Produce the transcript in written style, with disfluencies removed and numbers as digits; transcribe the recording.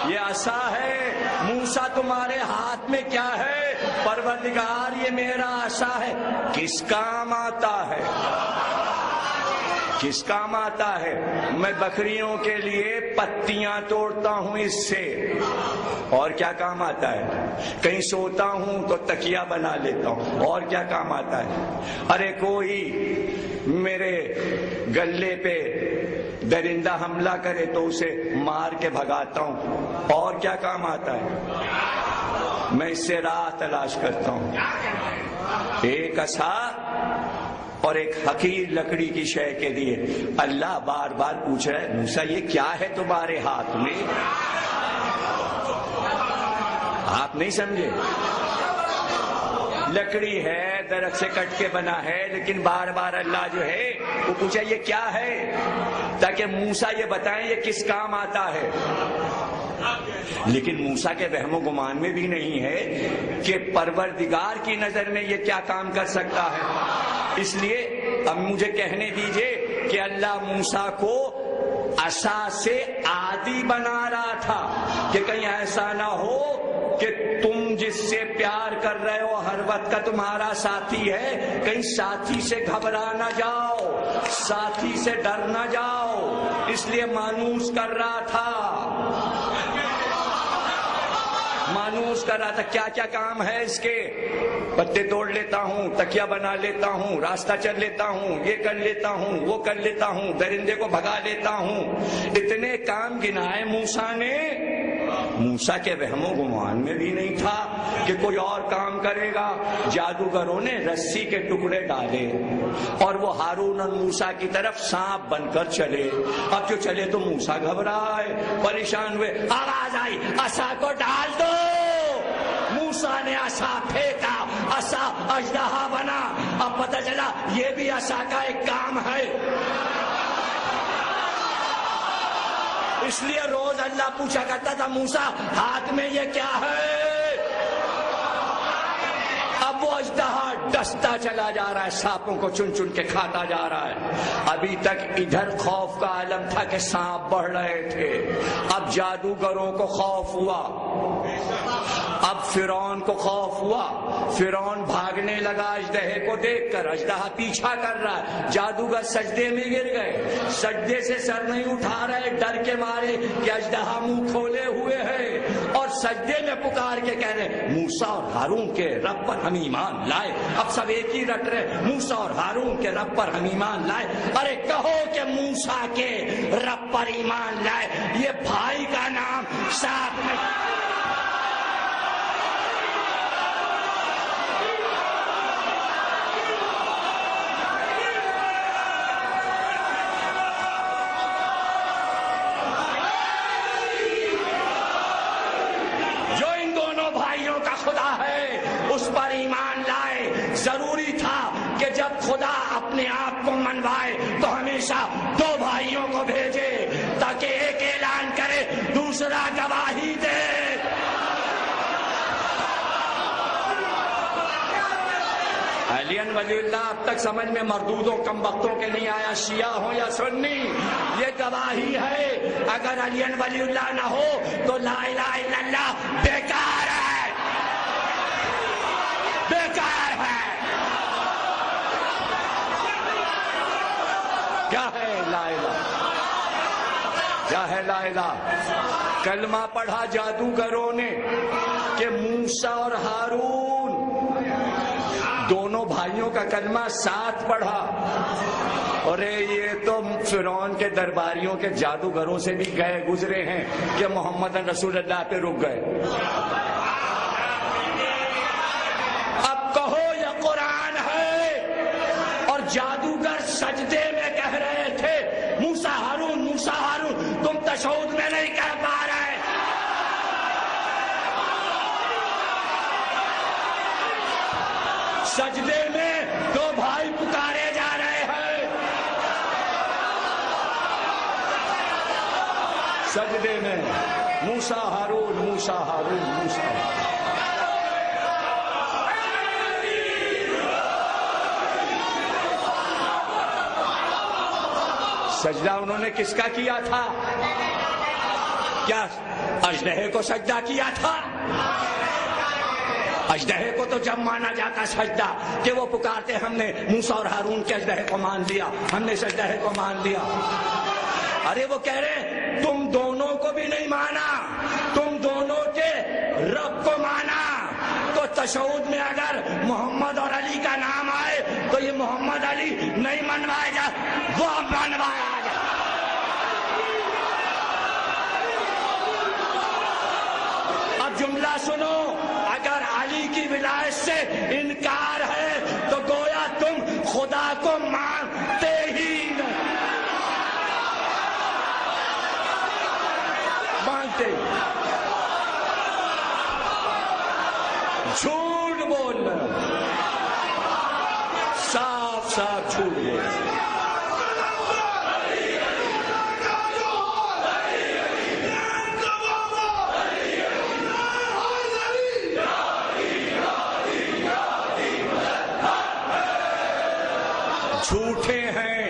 یہ عصا ہے۔ موسیٰ تمہارے ہاتھ میں کیا ہے؟ پروردگار یہ میرا عصا ہے۔ کس کام آتا ہے؟ کس کام آتا ہے؟ میں بکریوں کے لیے پتیاں توڑتا ہوں اس سے۔ اور کیا کام آتا ہے؟ کہیں سوتا ہوں تو تکیہ بنا لیتا ہوں۔ اور کیا کام آتا ہے؟ ارے کوئی میرے گلے پہ درندہ حملہ کرے تو اسے مار کے بھگاتا ہوں۔ اور کیا کام آتا ہے؟ میں اس سے راہ تلاش کرتا ہوں۔ ایک عصا اور ایک حقیر لکڑی کی شے کے لیے اللہ بار بار پوچھ رہا ہے موسیٰ یہ کیا ہے تمہارے ہاتھ میں؟ آپ نہیں سمجھے؟ لکڑی ہے، درخت سے کٹ کے بنا ہے، لیکن بار بار اللہ جو ہے وہ پوچھا یہ کیا ہے، تاکہ موسیٰ یہ بتائیں یہ کس کام آتا ہے۔ لیکن موسیٰ کے وہم و گمان میں بھی نہیں ہے کہ پروردگار کی نظر میں یہ کیا کام کر سکتا ہے۔ اس لیے اب مجھے کہنے دیجئے کہ اللہ موسیٰ کو عصا سے عادی بنا رہا تھا کہ کہیں ایسا نہ ہو کہ تم جس سے پیار کر رہے ہو ہر وقت کا تمہارا ساتھی ہے، کہیں ساتھی سے گھبرا نہ جاؤ، ساتھی سے ڈر نہ جاؤ، اس لیے مانوس کر رہا تھا۔ مانوس کر رہا تھا کیا کیا کام ہے اس کے؟ پتے توڑ لیتا ہوں، تکیہ بنا لیتا ہوں، راستہ چل لیتا ہوں، یہ کر لیتا ہوں، وہ کر لیتا ہوں، درندے کو بھگا لیتا ہوں۔ اتنے کام گنائے موسیٰ نے۔ موسیٰ کے وہم و گمان میں بھی نہیں تھا کہ کوئی اور کام کرے گا۔ جادوگروں نے رسی کے ٹکڑے ڈالے اور وہ ہارون اور موسیٰ کی طرف سانپ بن کر چلے۔ اب جو چلے تو موسیٰ گھبرائے، پریشان ہوئے، آواز آئی عصا کو ڈال دو۔ موسیٰ نے عصا پھینکا، عصا اژدہا بنا۔ اب پتہ چلا یہ بھی عصا کا ایک کام ہے۔ اس لیے روز اللہ پوچھا کرتا تھا موسیٰ ہاتھ میں یہ کیا ہے؟ اب وہ اژدہا ڈستا چلا جا رہا ہے، سانپوں کو چن چن کے کھاتا جا رہا ہے۔ ابھی تک ادھر خوف کا عالم تھا کہ سانپ بڑھ رہے تھے، اب جادوگروں کو خوف ہوا، اب فرعون کو خوف ہوا۔ فرعون بھاگنے لگا اژدہے کو دیکھ کر، اژدہا پیچھا کر رہا ہے، جادوگر سجدے میں گر گئے، سجدے سے سر نہیں اٹھا رہے ڈر کے مارے کہ اژدہا منہ کھولے ہوئے ہے، اور سجدے میں پکار کے کہہ رہے موسیٰ اور ہارون کے رب پر ہم ایمان لائے۔ اب سب ایک ہی رٹ رہے موسیٰ اور ہارون کے رب پر ہم ایمان لائے۔ ارے کہو کہ موسیٰ کے رب پر ایمان لائے، یہ بھائی کا نام ساتھ میں۔ اس پر ایمان لائے۔ ضروری تھا کہ جب خدا اپنے آپ کو منوائے تو ہمیشہ دو بھائیوں کو بھیجے تاکہ ایک اعلان کرے دوسرا گواہی دے۔ علی ولی اللہ اب تک سمجھ میں مردودوں کم وقتوں کے نہیں آیا، شیعہ ہوں یا سنی، یہ گواہی ہے۔ اگر علی ولی اللہ نہ ہو تو لا الہ الا اللہ بیکار ہے، بیکار ہے۔ کیا ہے لا الہ؟ کیا ہے لا الہ؟ کلمہ پڑھا جادوگروں نے کہ موسیٰ اور ہارون دونوں بھائیوں کا کلمہ ساتھ پڑھا۔ اور یہ تو فرعون کے درباریوں کے جادوگروں سے بھی گئے گزرے ہیں کہ محمد رسول اللہ پہ رک گئے۔ جادوگر سجدے میں کہہ رہے تھے موسیٰ ہارون، موسیٰ ہارون، تم تشہد میں نہیں کہہ پا رہے۔ سجدے میں دو بھائی پکارے جا رہے ہیں، سجدے میں موسیٰ ہارون، موسیٰ ہارون، موسیٰ ہارون۔ سجدہ انہوں نے کس کا کیا تھا؟ کیا اژدہے کو سجدہ کیا تھا. اژدہے کو تو جب مانا جاتا سجدہ کہ وہ پکارتے ہم نے موسیٰ اور ہارون کے اژدہے کو مان لیا, ہم نے اس اژدہے کو مان لیا. ارے وہ کہہ رہے تم دونوں کو بھی نہیں مانا, تم دونوں کے رب کو مانا. تو تشہد میں اگر محمد اور علی کا نام آئے تو یہ محمد علی نہیں منوائے جا, وہ منوایا جا. اب جملہ سنو, اگر علی کی ولایت سے انکار ہے تو گویا تم خدا کو مانتے ہی نہیں, مانتے. جھوٹ بولنا, صاف صاف جھوٹ بولنا. جھوٹے ہیں.